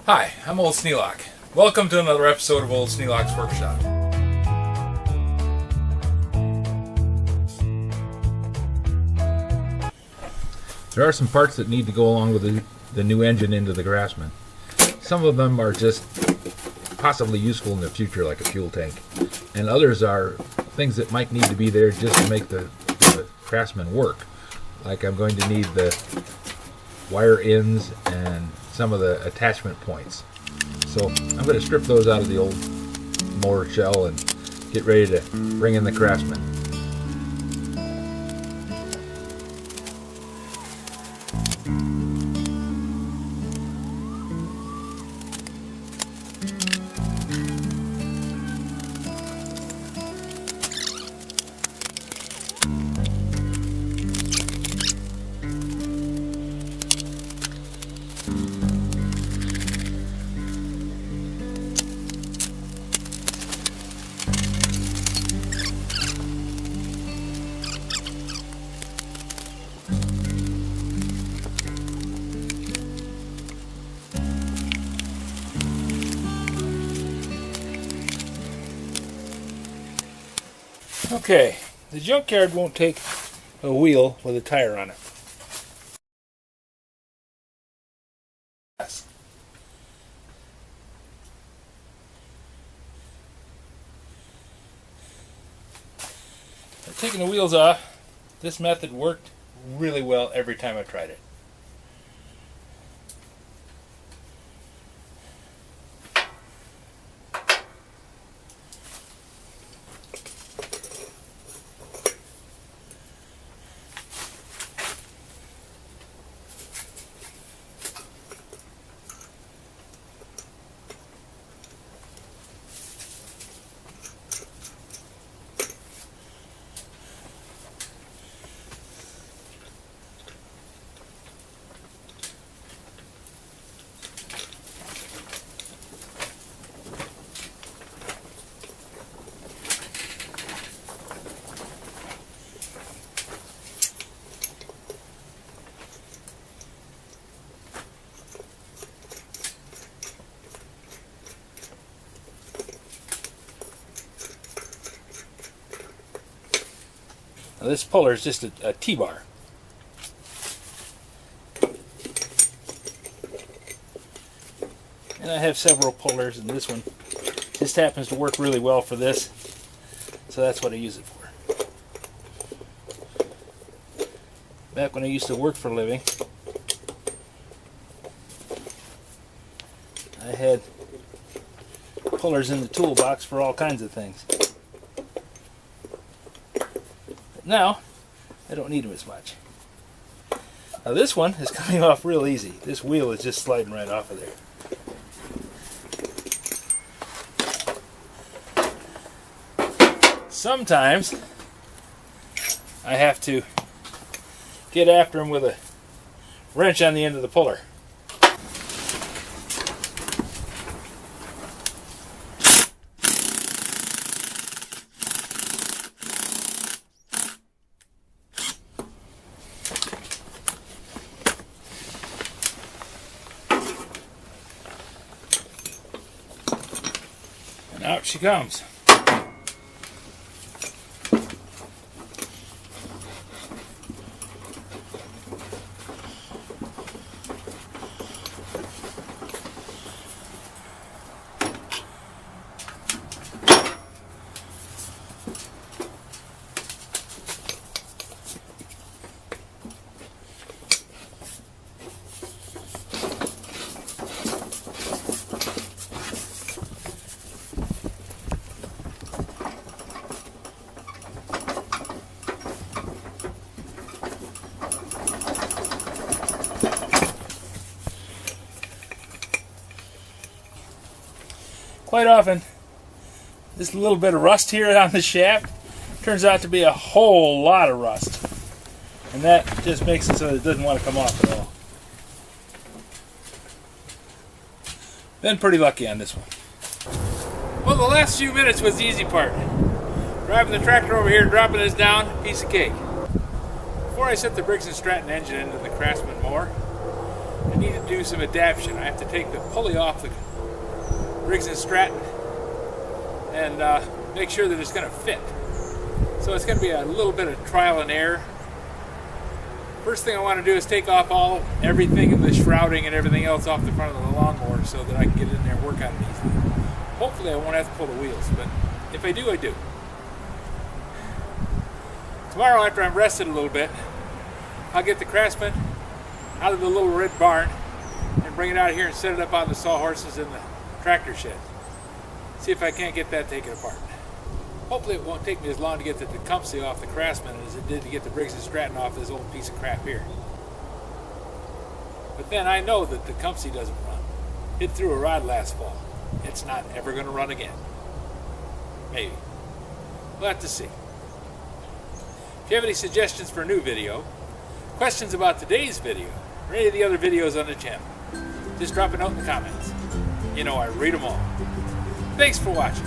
Hi, I'm Old Sneelock. Welcome to another episode of Old Sneelock's Workshop. There are some parts that need to go along with the new engine into the Craftsman. Some of them are just possibly useful in the future, like a fuel tank. And others are things that might need to be there just to make the Craftsman work. Like I'm going to need the wire ends and some of the attachment points. So I'm going to strip those out of the old mower shell and get ready to bring in the Craftsman. Okay, the junkyard won't take a wheel with a tire on it. Taking the wheels off, this method worked really well every time I tried it. Now this puller is just a T-bar. And I have several pullers, and this one just happens to work really well for this, so that's what I use it for. Back when I used to work for a living, I had pullers in the toolbox for all kinds of things. Now, I don't need them as much. Now this one is coming off real easy. This wheel is just sliding right off of there. Sometimes I have to get after them with a wrench on the end of the puller. Out she comes. Quite often, this little bit of rust here on the shaft turns out to be a whole lot of rust. And that just makes it so that it doesn't want to come off at all. Been pretty lucky on this one. Well, the last few minutes was the easy part. Driving the tractor over here, dropping this down, piece of cake. Before I set the Briggs & Stratton engine into the Craftsman Mower, I need to do some adaptation. I have to take the pulley off the Briggs and Stratton and make sure that it's going to fit. So it's going to be a little bit of trial and error. First thing I want to do is take off everything in the shrouding and everything else off the front of the lawnmower so that I can get in there and work on it easily. Hopefully I won't have to pull the wheels, but if I do, I do. Tomorrow, after I'm rested a little bit, I'll get the Craftsman out of the little red barn and bring it out here and set it up on the sawhorses in the tractor shed. See if I can't get that taken apart. Hopefully it won't take me as long to get the Tecumseh off the Craftsman as it did to get the Briggs and Stratton off this old piece of crap here. But then I know that the Tecumseh doesn't run. It threw a rod last fall. It's not ever going to run again. Maybe. We'll have to see. If you have any suggestions for a new video, questions about today's video, or any of the other videos on the channel, just drop a note in the comments. You know I read them all. Thanks for watching.